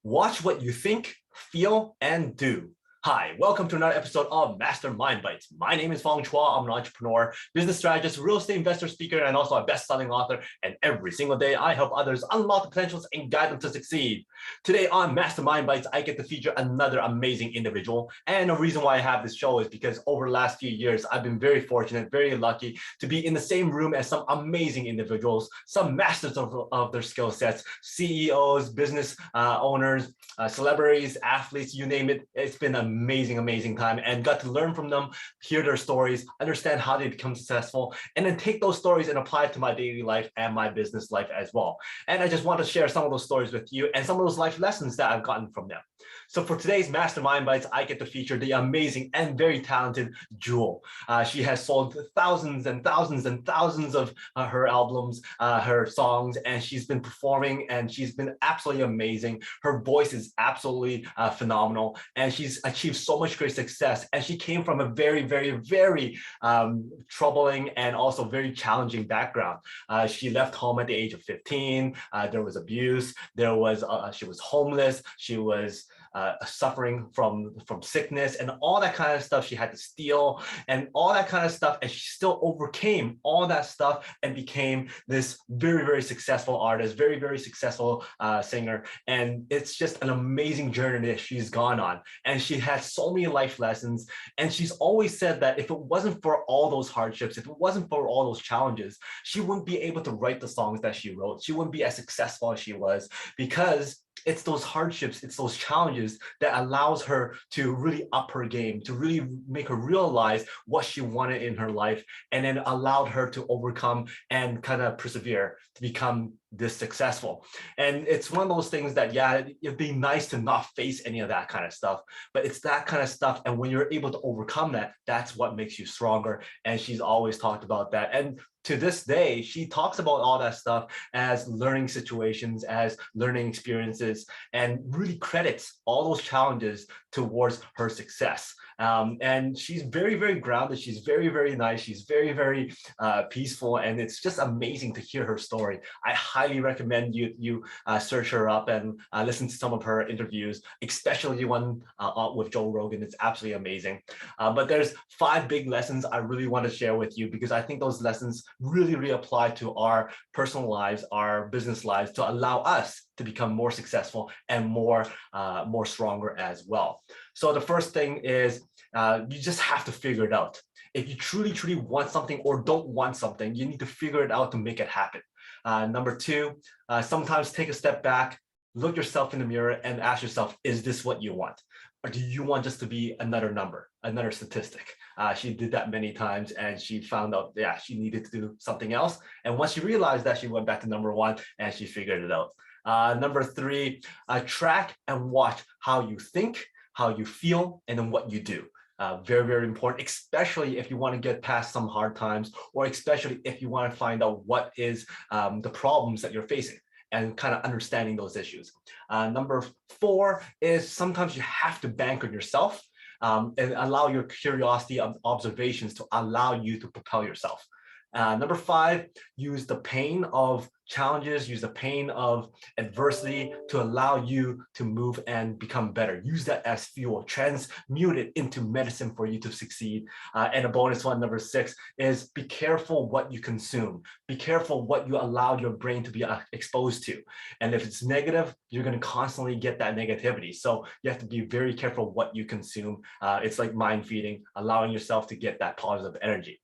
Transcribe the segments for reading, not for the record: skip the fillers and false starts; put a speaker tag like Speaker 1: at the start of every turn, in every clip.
Speaker 1: Watch what you think, feel, and do. Hi, welcome to another episode of Mastermind Bites. My name is Fong. I'm an entrepreneur, business strategist, real estate investor, speaker, and also a best-selling author. And every single day, I help others unlock the potentials and guide them to succeed. Today on Mastermind Bites, I get to feature another amazing individual. And the reason why I have this show is because over the last few years, I've been very fortunate, very lucky to be in the same room as some amazing individuals, some masters of their skill sets, CEOs, business owners, celebrities, athletes, you name it. It's been an amazing time and got to learn from them, hear their stories, understand how they become successful, and then take those stories and apply it to my daily life and my business life as well. And I just want to share some of those stories with you and some of those life lessons that I've gotten from them. So for today's Mastermind Bites, I get to feature the amazing and very talented Jewel. She has sold thousands and thousands and thousands of her albums, her songs, and she's been performing and she's been absolutely amazing. Her voice is absolutely phenomenal, and she's achieved so much great success. And she came from a very troubling and also very challenging background. She left home at the age of 15. There was abuse. She was homeless. She was suffering from sickness and all that kind of stuff. She had to steal and all that kind of stuff, and she still overcame all that stuff and became this very successful artist, very successful singer. And it's just an amazing journey that she's gone on, and she has so many life lessons. And she's always said that if it wasn't for all those hardships, if it wasn't for all those challenges, she wouldn't be able to write the songs that she wrote. She wouldn't be as successful as she was, because it's those hardships, it's those challenges that allows her to really up her game, to really make her realize what she wanted in her life, and then allowed her to overcome and kind of persevere to become this successful. And it's one of those things that, yeah, it'd be nice to not face any of that kind of stuff, but it's that kind of stuff. And when you're able to overcome that, that's what makes you stronger. And she's always talked about that. And to this day, she talks about all that stuff as learning situations, as learning experiences, and really credits all those challenges towards her success. And she's very grounded. She's very nice. She's very peaceful. And it's just amazing to hear her story. I highly recommend you search her up and listen to some of her interviews, especially one with Joe Rogan. It's absolutely amazing. But there's 5 big lessons I really want to share with you, because I think those lessons really apply to our personal lives, our business lives, to allow us to become more successful and more stronger as well. So the first thing is you just have to figure it out. If you truly want something or don't want something, you need to figure it out to make it happen. Number 2, sometimes take a step back, look yourself in the mirror and ask yourself, is this what you want? Or do you want just to be another number, another statistic? She did that many times, and she found out, yeah, she needed to do something else. And once she realized that, she went back to number 1 and she figured it out. Number 3, track and watch how you think, how you feel, and then what you do. Very important, especially if you want to get past some hard times, or especially if you want to find out what is the problems that you're facing and kind of understanding those issues. Number 4 is sometimes you have to bank on yourself and allow your curiosity of observations to allow you to propel yourself. Number 5, use the pain of challenges, use the pain of adversity to allow you to move and become better. Use that as fuel, transmute it into medicine for you to succeed. And a bonus one, number 6, is be careful what you consume. Be careful what you allow your brain to be exposed to. And if it's negative, you're going to constantly get that negativity. So you have to be very careful what you consume. It's like mind feeding, allowing yourself to get that positive energy.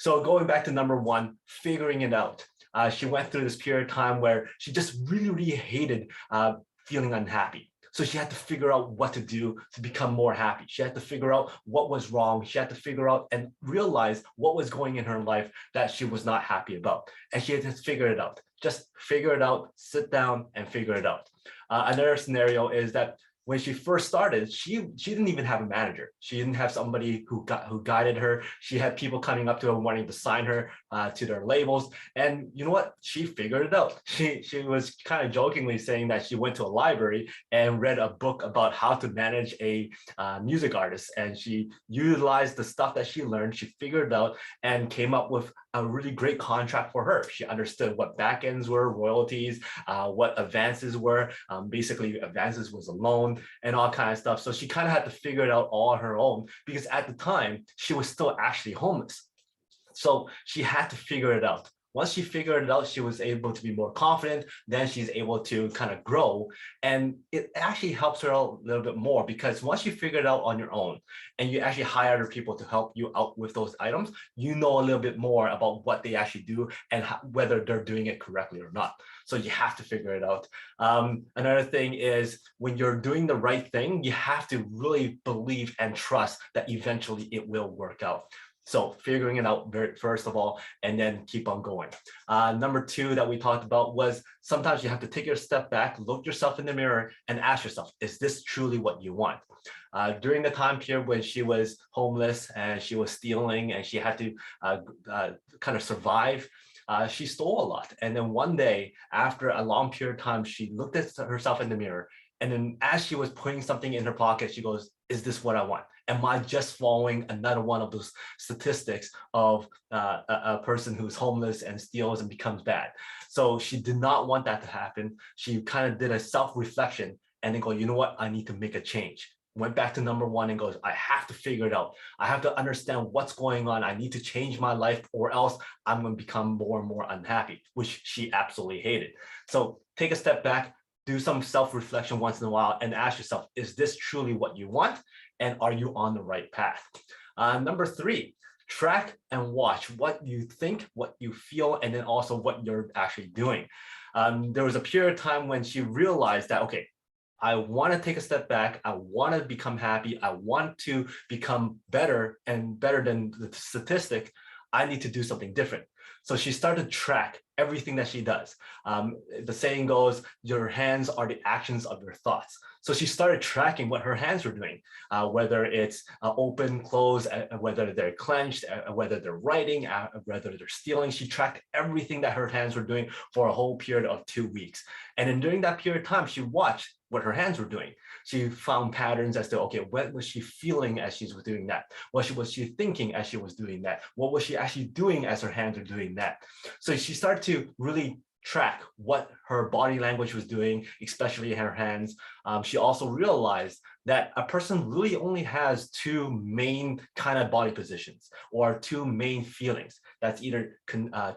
Speaker 1: So going back to number 1, figuring it out. She went through this period of time where she just really hated feeling unhappy. So she had to figure out what to do to become more happy. She had to figure out what was wrong. She had to figure out and realize what was going in her life that she was not happy about. And she had to figure it out. Just figure it out, sit down and figure it out. Another scenario is that when she first started, she didn't even have a manager. She didn't have somebody who guided her. She had people coming up to her wanting to sign her to their labels. And you know what? She figured it out. She was kind of jokingly saying that she went to a library and read a book about how to manage a music artist. And she utilized the stuff that she learned. She figured it out and came up with a really great contract for her. She understood what back ends were, royalties, what advances were. Basically, advances was a loan and all kind of stuff. So she kind of had to figure it out all on her own because at the time she was still actually homeless. So she had to figure it out. Once she figured it out, she was able to be more confident. Then she's able to kind of grow. And it actually helps her out a little bit more because once you figure it out on your own and you actually hire other people to help you out with those items, you know a little bit more about what they actually do and whether they're doing it correctly or not. So you have to figure it out. Another thing is when you're doing the right thing, you have to really believe and trust that eventually it will work out. So figuring it out first of all, and then keep on going. Number two that we talked about was sometimes you have to take a step back, look yourself in the mirror and ask yourself, is this truly what you want? During the time period when she was homeless and she was stealing and she had to kind of survive, she stole a lot. And then one day after a long period of time, she looked at herself in the mirror. And then as she was putting something in her pocket, she goes, is this what I want? Am I just following another one of those statistics of a person who's homeless and steals and becomes bad? So she did not want that to happen. She kind of did a self-reflection and then go, you know what? I need to make a change. Went back to number one and goes, I have to figure it out. I have to understand what's going on. I need to change my life or else I'm going to become more and more unhappy, which she absolutely hated. So take a step back, do some self-reflection once in a while and ask yourself, is this truly what you want? And are you on the right path? Number three, track and watch what you think, what you feel, and then also what you're actually doing. There was a period of time when she realized that, okay, I want to take a step back. I want to become happy. I want to become better and better than the statistic. I need to do something different. So she started to track everything that she does. The saying goes, your hands are the actions of your thoughts. So she started tracking what her hands were doing, whether it's open, closed, whether they're clenched, whether they're writing, whether they're stealing. She tracked everything that her hands were doing for a whole period of 2 weeks. And then during that period of time, she watched what her hands were doing. She found patterns as to, okay, what was she feeling as she was doing that? What was she thinking as she was doing that? What was she actually doing as her hands were doing that? So she started to really track what her body language was doing, especially her hands. She also realized that a person really only has two main kind of body positions or two main feelings. That's either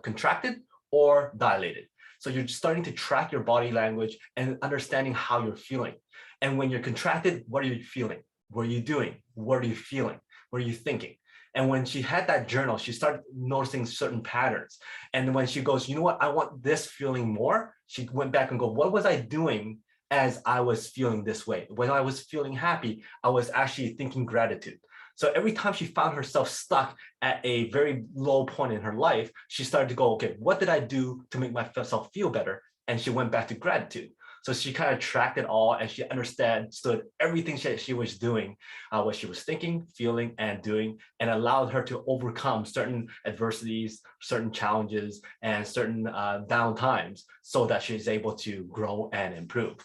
Speaker 1: contracted or dilated. So you're starting to track your body language and understanding how you're feeling. And when you're contracted, what are you feeling? What are you doing? What are you feeling? What are you thinking? And when she had that journal, she started noticing certain patterns. And when she goes, you know what, I want this feeling more, she went back and go, what was I doing as I was feeling this way? When I was feeling happy, I was actually thinking gratitude. So every time she found herself stuck at a very low point in her life, she started to go, okay, what did I do to make myself feel better? And she went back to gratitude. So she kind of tracked it all and she understood everything she was doing, what she was thinking, feeling, and doing, and allowed her to overcome certain adversities, certain challenges, and certain down times so that she's able to grow and improve.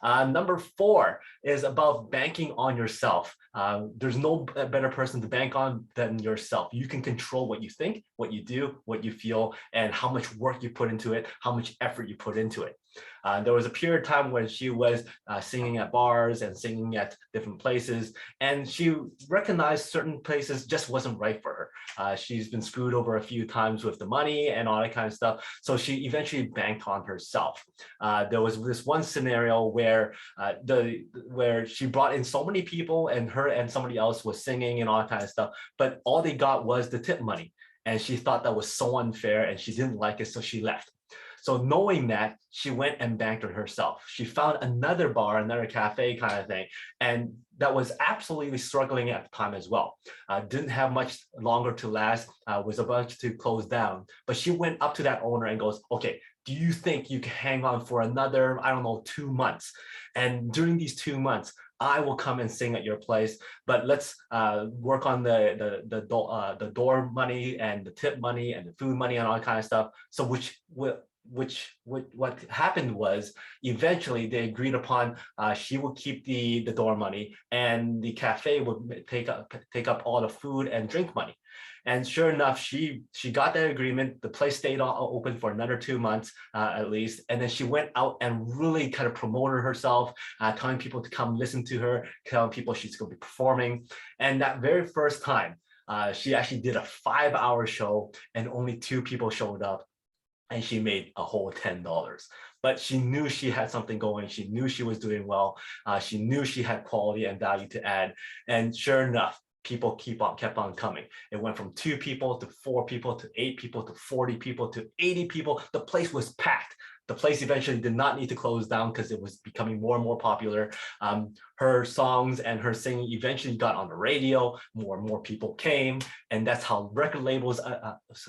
Speaker 1: Number four is about banking on yourself. There's no better person to bank on than yourself. You can control what you think, what you do, what you feel, and how much work you put into it, how much effort you put into it. There was a period of time when she was singing at bars and singing at different places, and she recognized certain places just wasn't right for her. She's been screwed over a few times with the money and all that kind of stuff, so she eventually banked on herself. There was this one scenario where she brought in so many people and her and somebody else was singing and all that kind of stuff, but all they got was the tip money, and she thought that was so unfair and she didn't like it, so she left. So knowing that, she went and banked on herself. She found another bar, another cafe kind of thing, and that was absolutely struggling at the time as well. Didn't have much longer to last, was about to close down. But she went up to that owner and goes, okay, do you think you can hang on for another, I don't know, 2 months? And during these 2 months, I will come and sing at your place, but let's work on the door money and the tip money and the food money and all that kind of stuff. So what happened was eventually they agreed upon she would keep the door money and the cafe would take up all the food and drink money. And sure enough, she got that agreement. The place stayed open for another 2 months at least. And then she went out and really kind of promoted herself, telling people to come listen to her, telling people she's going to be performing. And that very first time, she actually did a 5-hour show and only 2 people showed up. And she made a whole $10. But she knew she had something going. She knew she was doing well. She knew she had quality and value to add. And sure enough, people kept on coming. It went from 2 people to 4 people to 8 people to 40 people to 80 people. The place was packed. The place eventually did not need to close down because it was becoming more and more popular. Her songs and her singing eventually got on the radio. More and more people came. And that's how record labels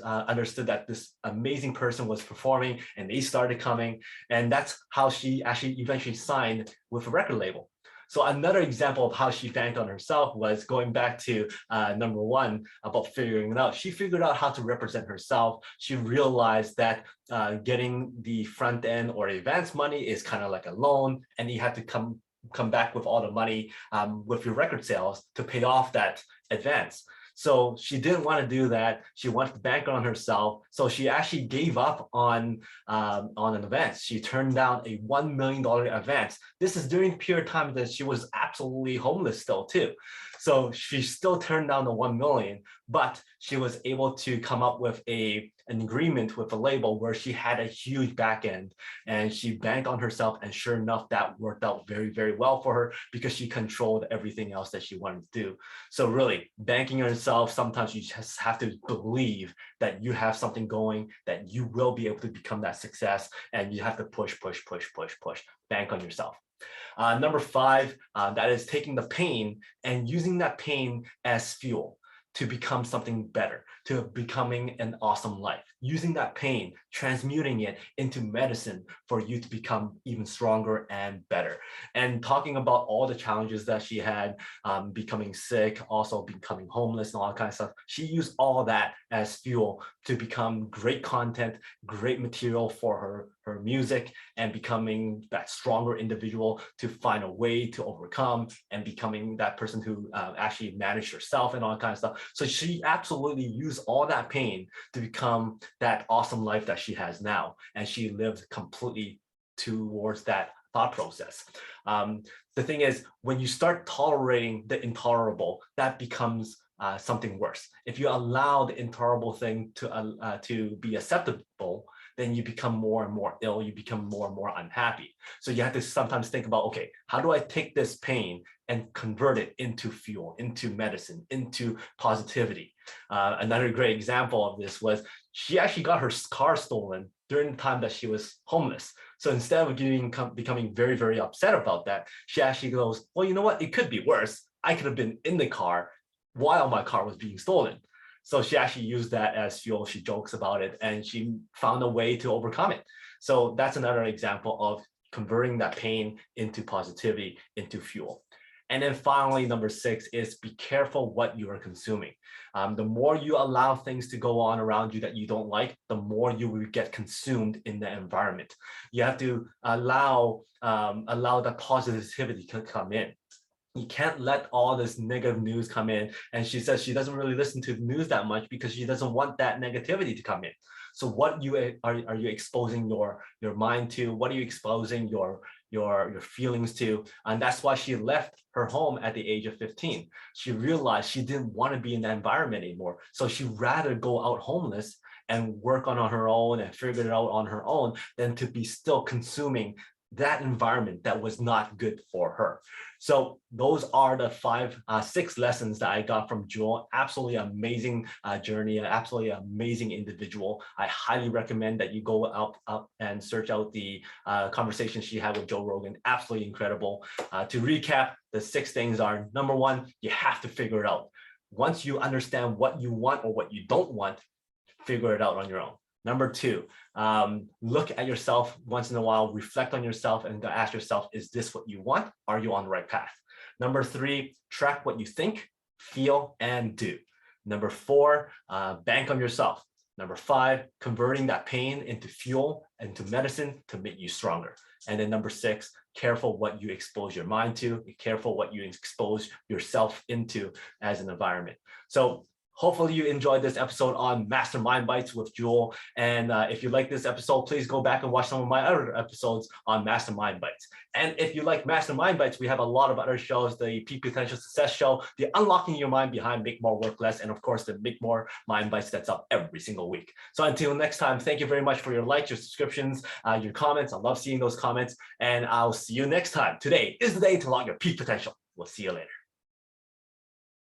Speaker 1: understood that this amazing person was performing, and they started coming. And that's how she actually eventually signed with a record label. So another example of how she banked on herself was going back to number 1 about figuring it out. She figured out how to represent herself. She realized that getting the front end or advance money is kind of like a loan, and you have to come back with all the money with your record sales to pay off that advance. So she didn't want to do that. She wanted to bank on herself. So she actually gave up on an advance. She turned down a $1 million advance. This is during the period of time that she was absolutely homeless still too. So she still turned down the 1 million, but she was able to come up with an agreement with a label where she had a huge back end, and she banked on herself. And sure enough, that worked out very, very well for her because she controlled everything else that she wanted to do. So really, banking on yourself, sometimes you just have to believe that you have something going, that you will be able to become that success, and you have to push, bank on yourself. Number 5, that is taking the pain and using that pain as fuel to become something better, to becoming an awesome life. Using that pain, transmuting it into medicine for you to become even stronger and better. And talking about all the challenges that she had, becoming sick, also becoming homeless and all that kind of stuff, she used all that as fuel to become great content, great material for her music, and becoming that stronger individual to find a way to overcome and becoming that person who actually managed herself and all that kind of stuff. So she absolutely used all that pain to become that awesome life that she has now. And she lived completely towards that thought process. The thing is, when you start tolerating the intolerable, that becomes something worse. If you allow the intolerable thing to be acceptable, then you become more and more ill, you become more and more unhappy. So you have to sometimes think about, okay, how do I take this pain and convert it into fuel, into medicine, into positivity? Another great example of this was she actually got her car stolen during the time that she was homeless. So instead of becoming very, very upset about that, she actually goes, well, you know what? It could be worse. I could have been in the car while my car was being stolen. So she actually used that as fuel. She jokes about it, and she found a way to overcome it. So that's another example of converting that pain into positivity, into fuel. And then finally, number 6 is be careful what you are consuming. The more you allow things to go on around you that you don't like, the more you will get consumed in the environment. You have to allow that positivity to come in. You can't let all this negative news come in. And she says she doesn't really listen to the news that much because she doesn't want that negativity to come in. So what are you exposing your mind to? What are you exposing your feelings to? And that's why she left her home at the age of 15. She realized she didn't want to be in that environment anymore. So she'd rather go out homeless and work on her own and figure it out on her own than to be still consuming that environment that was not good for her. So those are the 6 lessons that I got from Jewel. Absolutely amazing journey, absolutely amazing individual. I highly recommend that you go up and search out the conversation she had with Joe Rogan. Absolutely incredible. To recap, the 6 things are: number 1, you have to figure it out. Once you understand what you want or what you don't want, figure it out on your own. Number 2, look at yourself once in a while, reflect on yourself and ask yourself, is this what you want? Are you on the right path? Number 3, track what you think, feel, and do. Number 4, bank on yourself. Number 5, converting that pain into fuel, into medicine to make you stronger. And then number 6, careful what you expose your mind to, be careful what you expose yourself into as an environment. So hopefully you enjoyed this episode on Mastermind Bites with Jewel. And if you like this episode, please go back and watch some of my other episodes on Mastermind Bites. And if you like Mastermind Bites, we have a lot of other shows, the Peak Potential Success Show, the Unlocking Your Mind Behind Make More Work Less, and of course, the Make More Mind Bites that's up every single week. So until next time, thank you very much for your likes, your subscriptions, your comments. I love seeing those comments, and I'll see you next time. Today is the day to unlock your peak potential. We'll see you later.